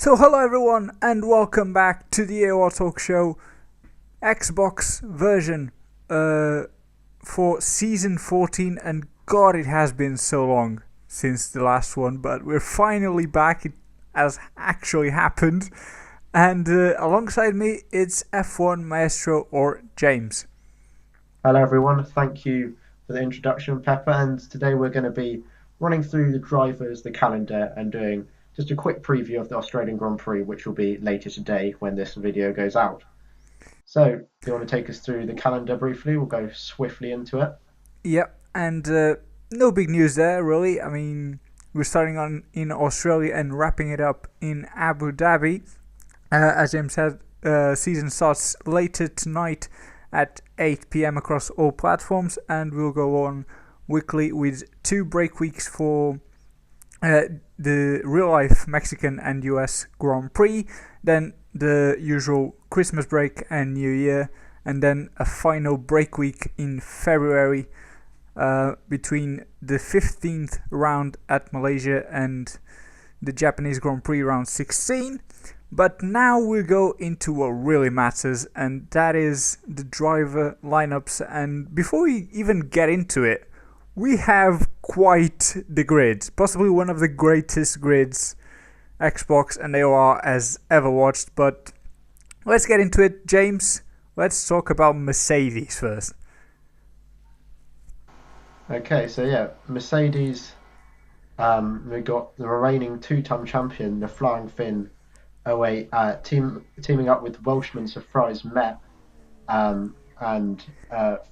So hello everyone and welcome back to the AOR Talkshow Xbox version for season 14, and god it has been so long since the last one, but we're finally back. It has actually happened, and alongside me it's F1 Maestro or James. Hello, everyone. Thank you for the introduction, Pepper. And today we're going to be running through the drivers, the calendar, and doing just a quick preview of the Australian Grand Prix, which will be later today when this video goes out. So, do you want to take us through the calendar briefly? We'll go swiftly into it. Yep, and no big news there really. I mean, we're starting on in Australia and wrapping it up in Abu Dhabi. As James said, season starts later tonight at 8 p.m. across all platforms, and we'll go on weekly with 2 break weeks for the real life Mexican and US Grand Prix, then the usual Christmas break and New Year, and then a final break week in February between the 15th round at Malaysia and the Japanese Grand Prix round 16. But now we go into what really matters, and that is the driver lineups. And before we even get into it, we have quite the grid, possibly one of the greatest grids Xbox and AOR has ever watched. But let's get into it, James. Let's talk about Mercedes first. Okay, so yeah, Mercedes, we got the reigning two-time champion, the Flying Finn '08, teaming up with Welshman Sir Fries Met. And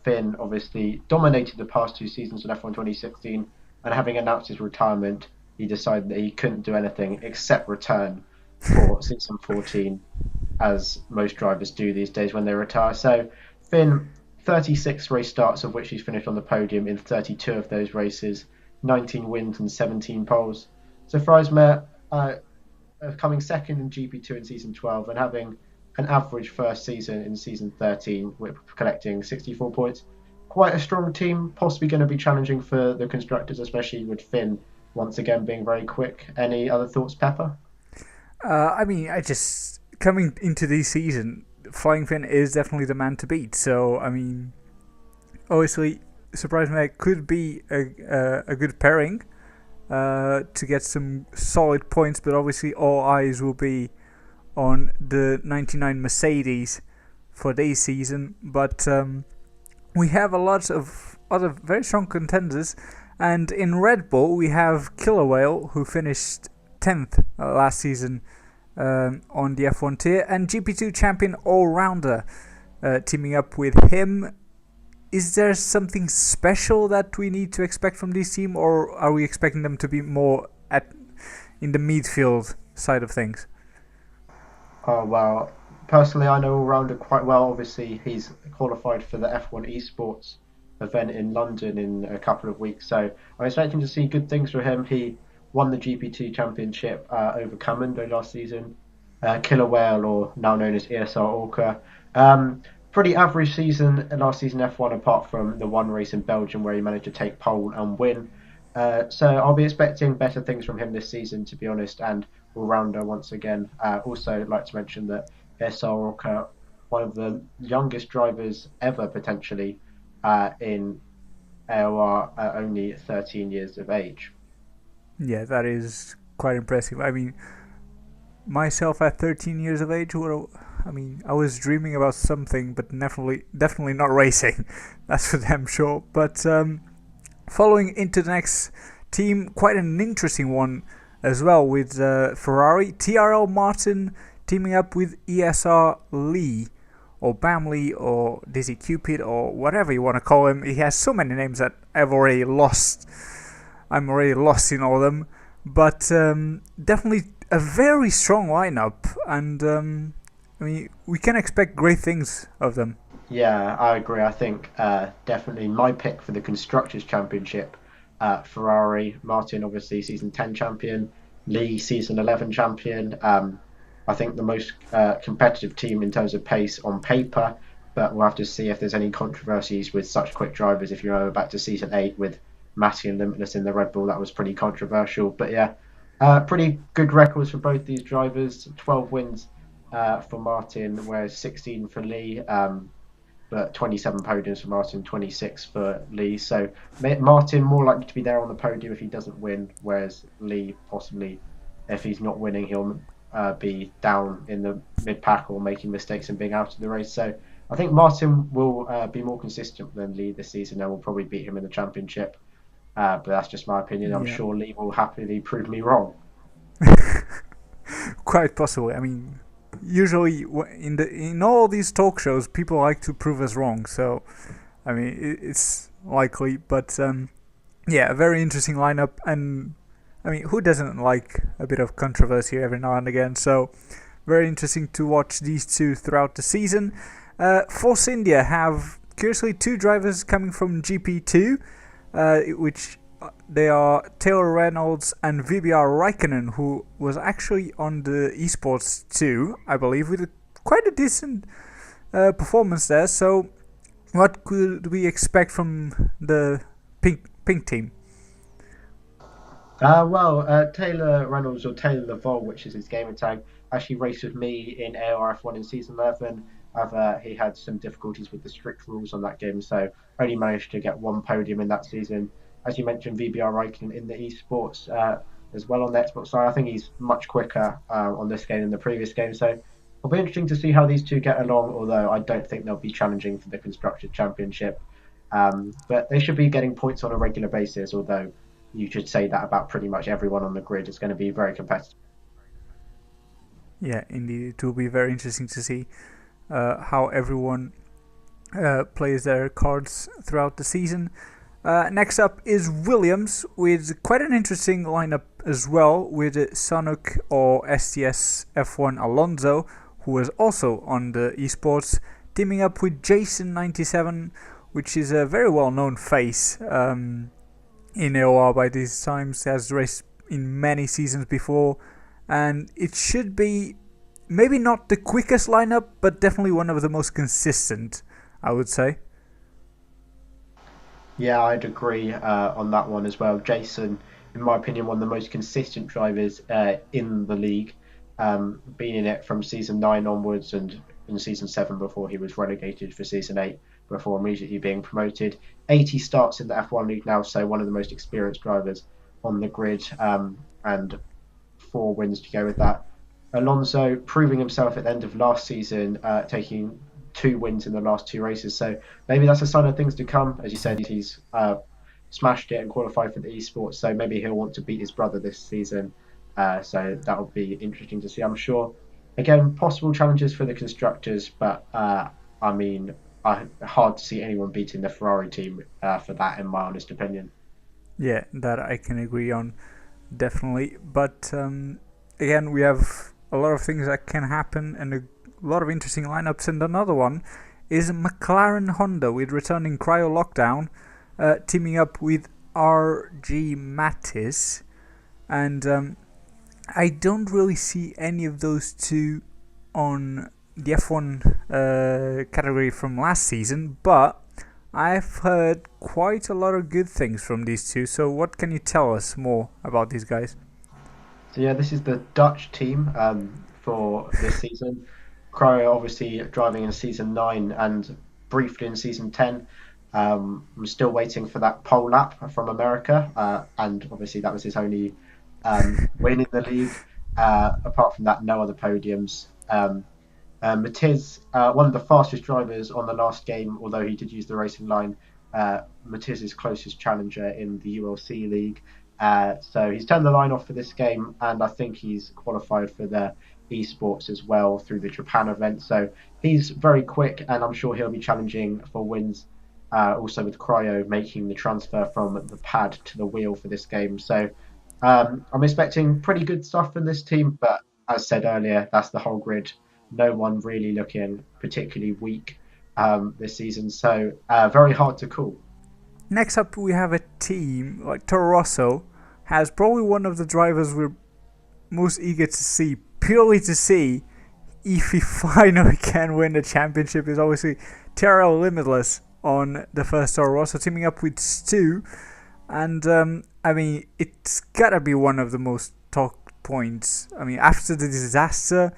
Finn obviously dominated the past 2 seasons in F1 2016, and having announced his retirement, he decided that he couldn't do anything except return for season 14, as most drivers do these days when they retire. So Finn, 36 race starts, of which he's finished on the podium in 32 of those races, 19 wins and 17 poles. So Freismer coming second in GP2 in season 12 and having an average first season in season 13, with collecting 64 points. Quite a strong team, possibly going to be challenging for the constructors, especially with Finn once again being very quick. Any other thoughts, Pepper? I mean, I just coming into this season, Flying Finn is definitely the man to beat. So I mean, obviously, Surprise Mag could be a good pairing to get some solid points, but obviously all eyes will be on the 99 Mercedes for this season. But we have a lot of other very strong contenders, and in Red Bull we have Killer Whale, who finished 10th last season on the F1 tier, and GP2 champion All Rounder teaming up with him. Is there something special that we need to expect from this team, or are we expecting them to be more in the midfield side of things? Oh, well, personally, I know All Rounder quite well. Obviously, he's qualified for the F1 esports event in London in a couple of weeks. So I'm expecting to see good things for him. He won the GP2 championship over Commando last season. Killer Whale, or now known as ESR Orca. Pretty average season last season F1, apart from the one race in Belgium where he managed to take pole and win. So I'll be expecting better things from him this season, to be honest, and all rounder once again. Also, I'd like to mention that ESR Orca, one of the youngest drivers ever potentially in AOR, only 13 years of age. Yeah, that is quite impressive. I mean, myself at 13 years of age, I mean, I was dreaming about something, but definitely not racing. That's for damn sure. But following into the next team, quite an interesting one as well, with Ferrari, TRL Martin teaming up with ESR Lee, or Bam Lee, or Dizzy Cupid, or whatever you want to call him. He has so many names that I've already lost. I'm already lost in all of them. But definitely a very strong lineup, and I mean, we can expect great things of them. Yeah, I agree. I think definitely my pick for the Constructors' Championship, Ferrari, Martin, obviously season 10 champion, Lee, season 11 champion. I think the most competitive team in terms of pace on paper, but we'll have to see if there's any controversies with such quick drivers. If you remember back to season 8 with Matty and Limitless in the Red Bull, that was pretty controversial. But yeah, Pretty good records for both these drivers. 12 wins for Martin, whereas 16 for Lee. But 27 podiums for Martin, 26 for Lee. So Martin more likely to be there on the podium if he doesn't win, whereas Lee possibly, if he's not winning, he'll be down in the mid pack or making mistakes and being out of the race. So I think Martin will be more consistent than Lee this season and will probably beat him in the championship. But that's just my opinion. I'm Yeah. sure Lee will happily prove me wrong. Quite possibly. I mean, usually in all these talk shows, people like to prove us wrong. So, I mean, it's likely. But yeah, a very interesting lineup, and I mean, who doesn't like a bit of controversy every now and again? So, very interesting to watch these two throughout the season. Force India have curiously two drivers coming from GP2, which they are Taylor Reynolds and VBR Raikkonen, who was actually on the esports too, I believe, with quite a decent performance there. So, what could we expect from the pink team? Taylor Reynolds or Taylor Laval, which is his gamer tag, actually raced with me in AOR F1 in season 11. He had some difficulties with the strict rules on that game, so only managed to get one podium in that season. As you mentioned, VBR Raikkonen in the esports as well on the Xbox side. I think he's much quicker on this game than the previous game, so it'll be interesting to see how these two get along, although I don't think they'll be challenging for the Constructors' Championship. But they should be getting points on a regular basis, although you should say that about pretty much everyone on the grid. It's going to be very competitive. Yeah, indeed, it will be very interesting to see how everyone plays their cards throughout the season. Next up is Williams with quite an interesting lineup as well, with Sanuk or STS F1 Alonso, who was also on the esports, teaming up with Jason97, which is a very well known face in AOR by these times, has raced in many seasons before, and it should be maybe not the quickest lineup, but definitely one of the most consistent, I would say. Yeah, I'd agree on that one as well. Jason, in my opinion, one of the most consistent drivers in the league, been in it from season 9 onwards and in season 7 before he was relegated for season 8 before immediately being promoted. 80 starts in the F1 league now, so one of the most experienced drivers on the grid, and 4 wins to go with that. Alonso proving himself at the end of last season, taking 2 wins in the last 2 races. So maybe that's a sign of things to come. As you said, he's smashed it and qualified for the esports. So maybe he'll want to beat his brother this season. So that will be interesting to see, I'm sure. Again, possible challenges for the constructors, but I mean, hard to see anyone beating the Ferrari team for that, in my honest opinion. Yeah, that I can agree on, definitely. But again, we have a lot of things that can happen and a lot of interesting lineups. And another one is McLaren Honda with returning Cryo Lockdown, teaming up with RG Mattis. And I don't really see any of those two on the F1 category from last season, but I've heard quite a lot of good things from these two. So, what can you tell us more about these guys? So yeah, this is the Dutch team for this season. Cryo obviously driving in season 9 and briefly in season 10. I'm still waiting for that pole lap from America, and obviously that was his only win in the league. Apart from that, no other podiums. Matiz, one of the fastest drivers on the last game, although he did use the racing line. Matiz's closest challenger in the ULC league. So he's turned the line off for this game, and I think he's qualified for the esports as well through the Japan event. So he's very quick, and I'm sure he'll be challenging for wins. Also with Cryo making the transfer from the pad to the wheel for this game. So I'm expecting pretty good stuff from this team, but as said earlier, that's the whole grid. No one really looking particularly weak this season, so very hard to call. Next up, we have a team like Toro Rosso has probably one of the drivers we're most eager to see, purely to see if he finally can win the championship. Is obviously TRL Limitless on the first Toro Rosso, teaming up with Stu. And I mean, it's gotta be one of the most talk points. I mean, after the disaster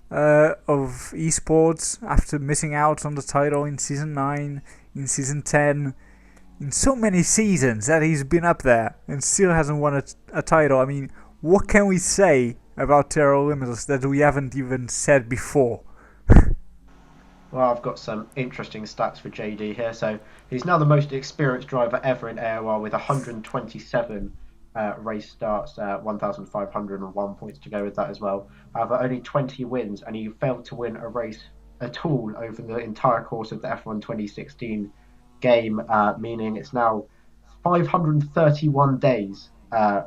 of esports, after missing out on the title in season 9, in season 10, in so many seasons that he's been up there and still hasn't won a title. I mean, what can we say about Terrell Limitless that we haven't even said before? Well, I've got some interesting stats for JD here. So he's now the most experienced driver ever in AOR with 127 race starts, 1,501 points to go with that as well. However, only 20 wins, and he failed to win a race at all over the entire course of the F1 2016 game, meaning it's now 531 days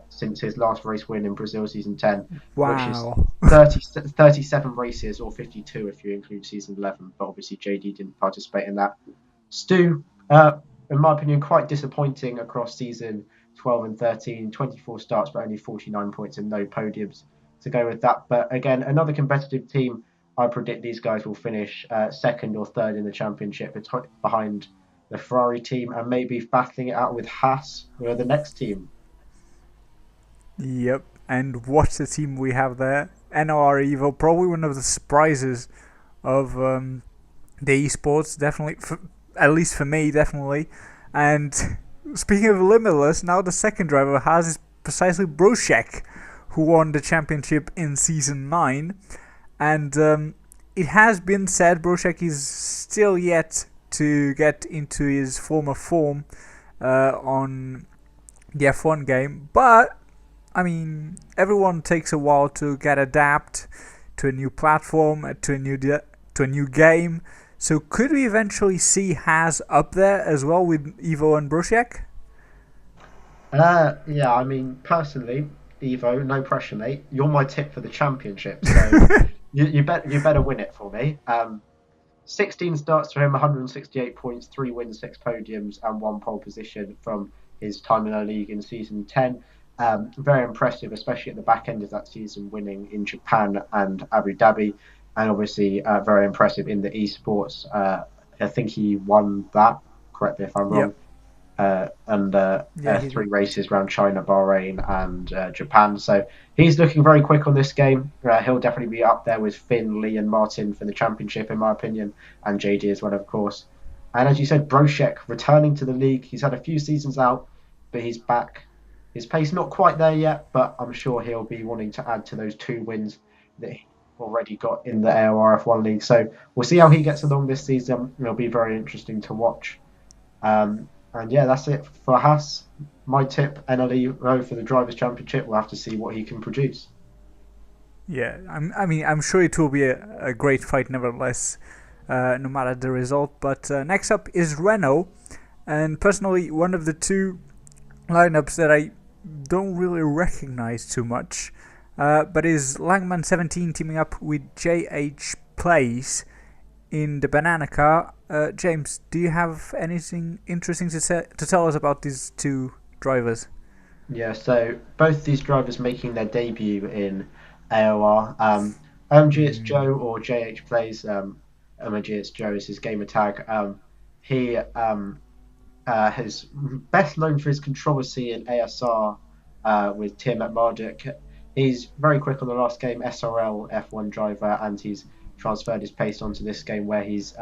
since his last race win in Brazil season 10, which is Wow. 37 races, or 52 if you include season 11. But obviously, JD didn't participate in that. Stu, in my opinion, quite disappointing across season 12 and 13. 24 starts, but only 49 points and no podiums to go with that. But again, another competitive team. I predict these guys will finish second or third in the championship behind the Ferrari team, and maybe battling it out with Haas, who are the next team. Yep. And what a team we have there. NOR Evo, probably one of the surprises of the esports, definitely, at least for me, definitely. And speaking of Limitless, now the second driver has is precisely Broshek, who won the championship in season 9. And it has been said Broshek is still yet to get into his former form on the F1 game, but I mean, everyone takes a while to get adapt to a new platform, to a new game. So could we eventually see Haz up there as well with Evo and Brusiak? Yeah, I mean, personally, Evo, no pressure, mate. You're my tip for the championship, so you better win it for me. 16 starts for him, 168 points, 3 wins, 6 podiums, and 1 pole position from his time in the league in season 10. Very impressive, especially at the back end of that season, winning in Japan and Abu Dhabi, and obviously very impressive in the esports. I think he won that. Correct me if I'm wrong. Yep. And Yeah, he did. 3 races around China, Bahrain, and Japan. So he's looking very quick on this game. He'll definitely be up there with Finn, Lee, and Martin for the championship, in my opinion, and JD as well, of course. And as you said, Broshek returning to the league. He's had a few seasons out, but he's back. His pace not quite there yet, but I'm sure he'll be wanting to add to those 2 wins that he already got in the AOR F1 league. So we'll see how he gets along this season. It'll be very interesting to watch. And yeah, that's it for Haas. My tip, NLE for the Drivers' Championship. We'll have to see what he can produce. Yeah, I mean, I'm sure it will be a great fight, nevertheless, no matter the result. But next up is Renault, and personally, one of the two lineups that I don't really recognize too much, but is Langman 17 teaming up with JH Plays in the banana car. James, do you have anything interesting to tell us about these two drivers? Yeah, so both these drivers making their debut in AOR. MGS Mm, Joe, or JH Plays, MGS Joe is his gamer tag. He is best known for his controversy in ASR with Tim at Marduk. He's very quick on the last game, SRL F1 driver, and he's transferred his pace onto this game where he's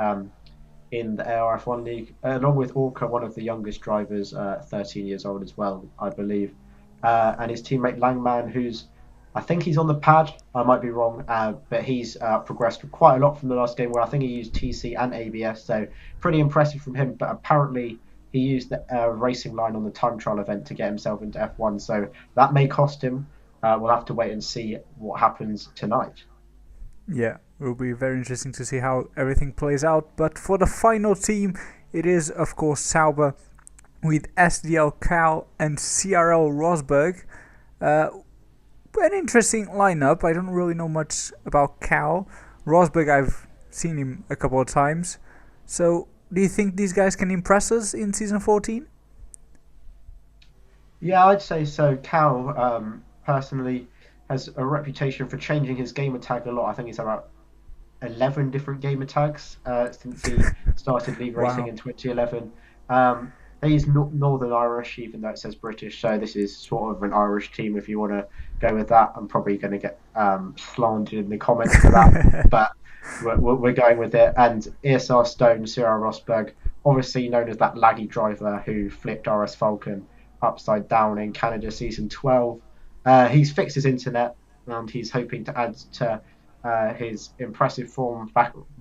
in the ARF1 league, along with Orca, one of the youngest drivers, 13 years old as well, I believe. And his teammate Langman, who's, I think he's on the pad, I might be wrong, but he's progressed quite a lot from the last game where I think he used TC and ABS, so pretty impressive from him. But apparently, he used the racing line on the time trial event to get himself into F1, so that may cost him. We'll have to wait and see what happens tonight. yeah, it will be very interesting to see how everything plays out. But for the final team, it is, of course, Sauber with SDL Cal and CRL Rosberg. Uh, an interesting lineup. I don't really know much about Cal. Rosberg, I've seen him a couple of times. So, do you think these guys can impress us in season 14? Yeah, I'd say so. Cal, personally, has a reputation for changing his gamer tag a lot. I think he's about 11 different gamer tags since he started league racing Wow. in 2011. Um, He's not Northern Irish, even though it says British. So this is sort of an Irish team. If you want to go with that, I'm probably going to get slandered in the comments for that, but we're going with it. And ESR Stone, Cyril Rosberg, obviously known as that laggy driver who flipped RS Falcon upside down in Canada season 12. He's fixed his internet and he's hoping to add to his impressive form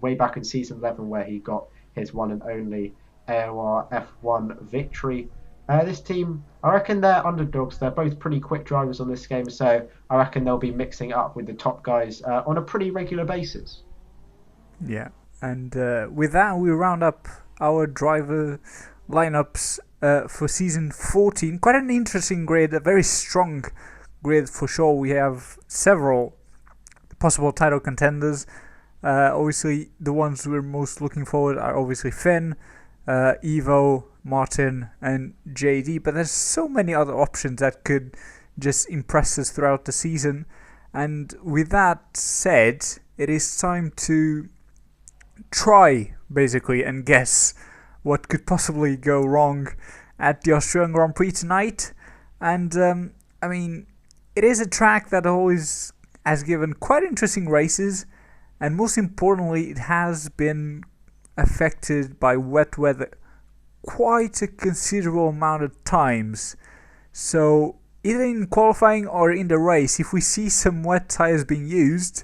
way back in season 11, where he got his one and only AOR F1 victory. This team, I reckon they're underdogs. They're both pretty quick drivers on this game, so I reckon they'll be mixing it up with the top guys on a pretty regular basis. Yeah, and with that, we round up our driver lineups for season 14. Quite an interesting grid, a very strong grid for sure. We have several possible title contenders. Obviously, the ones we're most looking forward are obviously Finn, Evo, Martin, and JD. But there's so many other options that could just impress us throughout the season. And with that said, it is time to try basically and guess what could possibly go wrong at the Australian Grand Prix tonight. And I mean, it is a track that always has given quite interesting races, and most importantly, it has been affected by wet weather quite a considerable amount of times. So, either in qualifying or in the race, if we see some wet tires being used,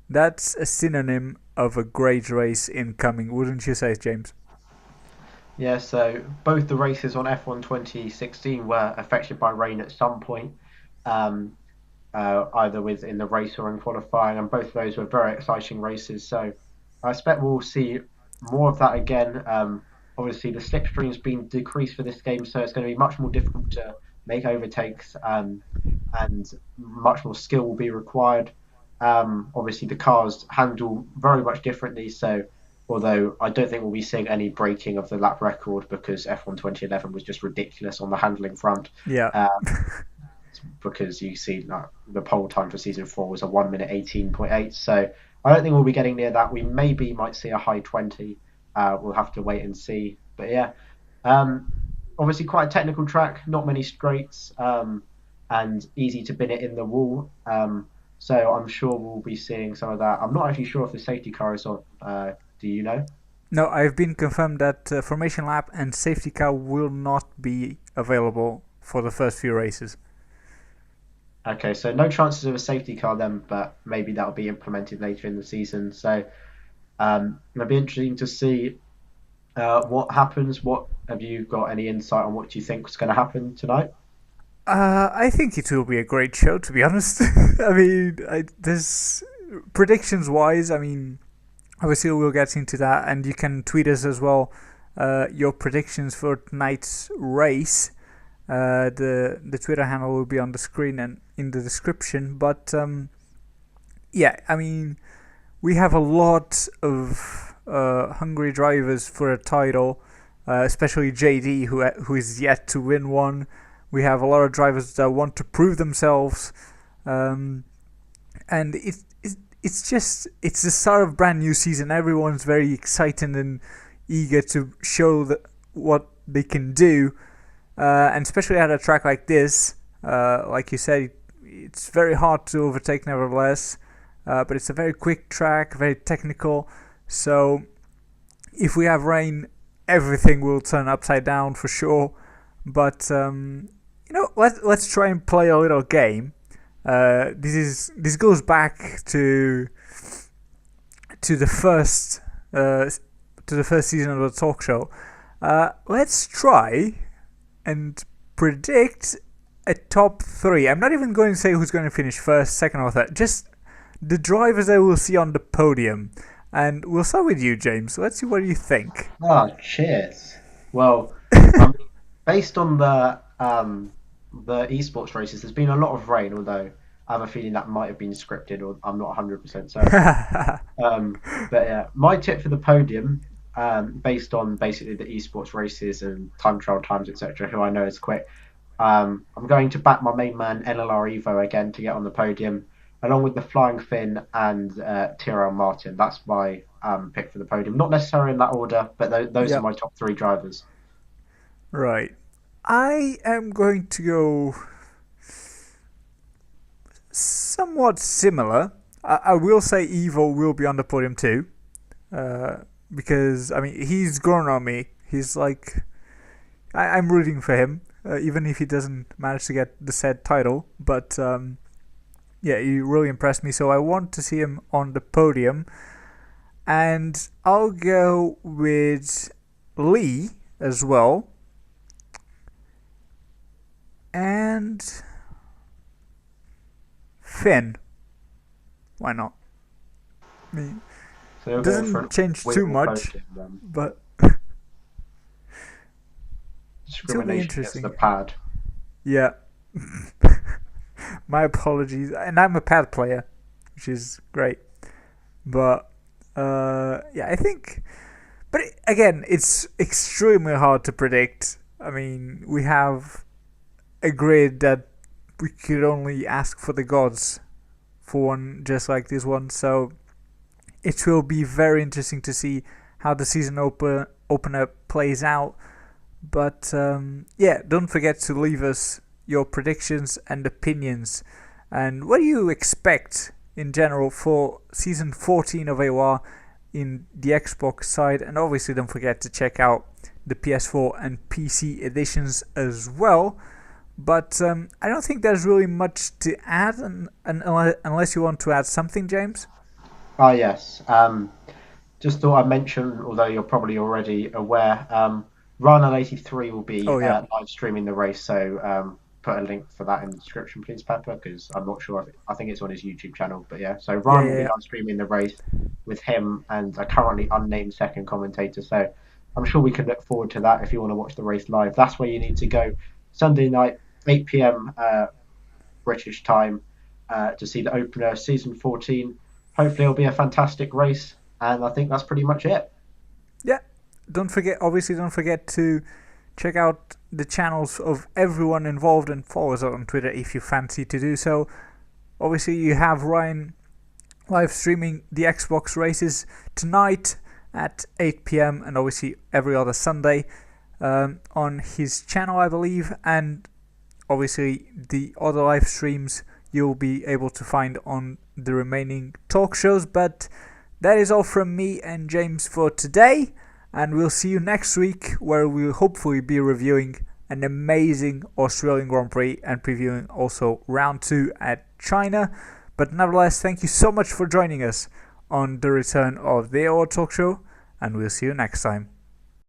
that's a synonym of a great race incoming, wouldn't you say, James? Yeah, so both the races on F1 2016 were affected by rain at some point. Um, Either within the race or in qualifying, and both of those were very exciting races. So I expect we'll see more of that again. Obviously, the slipstream's been decreased for this game, so it's going to be much more difficult to make overtakes, and much more skill will be required. Obviously, the cars handle very much differently, so although I don't think we'll be seeing any breaking of the lap record because F1 2011 was just ridiculous on the handling front. Yeah. Um, because you see like, the pole time for season 4 was a 1 minute 18.8. So I don't think we'll be getting near that. We maybe might see a high 20. We'll have to wait and see. But yeah, um, obviously quite a technical track, not many straights, and easy to bin it in the wall. So I'm sure we'll be seeing some of that. I'm not actually sure if the safety car is on. Do you know? No, I've been confirmed that Formation Lap and Safety Car will not be available for the first few races. Okay, so no chances of a safety car then, but maybe that'll be implemented later in the season. So it'll be interesting to see what happens. What have you got any insight on what you think is going to happen tonight? I think it will be a great show, to be honest. I mean, there's predictions wise. I mean, obviously we'll get into that, and you can tweet us as well your predictions for tonight's race. The Twitter handle will be on the screen and in the description. But yeah, I mean, we have a lot of hungry drivers for a title, especially JD, who is yet to win one. We have a lot of drivers that want to prove themselves, and it's just it's the start of a brand new season. Everyone's very excited and eager to show what they can do, and especially at a track like this, like you said, it's very hard to overtake nevertheless, but it's a very quick track, very technical. So if we have rain, everything will turn upside down for sure. But let's try and play a little game. This goes back to the first season of the talk show. Let's try and predict a top 3. I'm not even going to say who's going to finish first, second, or third. Just the drivers I will see on the podium. And we'll start with you, James. Let's see what you think. Oh, cheers. Well, based on the esports races, there's been a lot of rain, although I have a feeling that might have been scripted, or I'm not 100% certain. But yeah, my tip for the podium, based on basically the esports races and time trial times, etc., who I know is quick, I'm going to back my main man LLR Evo again to get on the podium, along with the Flying Finn and Tyrrell Martin. That's my pick for the podium. Not necessarily in that order, but those Yeah. are my top 3 drivers. Right. I am going to go somewhat similar. I will say Evo will be on the podium too, uh, because I mean he's grown on me. He's like I'm rooting for him, even if he doesn't manage to get the said title. But yeah, he really impressed me. So I want to see him on the podium, and I'll go with Lee as well, and Finn. Why not? I mean, So you're it going for doesn't an change too all-women much, podium then. but it'll be Discrimination against the interesting. pad. Yeah. My apologies. And I'm a pad player, which is great. But yeah, I think. But again, it's extremely hard to predict. I mean, we have a grid that we could only ask for the gods for one just like this one. So it will be very interesting to see how the season opener plays out. But yeah, don't forget to leave us your predictions and opinions. And what do you expect in general for season 14 of AOR in the Xbox side? And obviously, don't forget to check out the PS4 and PC editions as well. But I don't think there's really much to add, unless you want to add something, James. Ah, yes. Just thought I'd mention, although you're probably already aware, Ryan83 will be Oh yeah, live streaming the race. So put a link for that in the description, please, Pepper, because I'm not sure. I think it's on his YouTube channel. But yeah, so yeah, Ryan will yeah, be yeah. live streaming the race with him and a currently unnamed second commentator. So I'm sure we can look forward to that if you want to watch the race live. That's where you need to go. Sunday night, 8 p.m. British time, to see the opener, season 14. Hopefully, it'll be a fantastic race. And I think that's pretty much it. Yeah. Don't forget. Obviously, don't forget to check out the channels of everyone involved and follow us on Twitter if you fancy to do so. Obviously, you have Ryan live streaming the Xbox races tonight at 8 p.m. and obviously every other Sunday on his channel, I believe. And obviously, the other live streams you'll be able to find on the remaining talk shows. But that is all from me and James for today. And we'll see you next week, where we'll hopefully be reviewing an amazing Australian Grand Prix and previewing also round 2 at China. But nevertheless, thank you so much for joining us on the return of the AOR Talk Show, and we'll see you next time.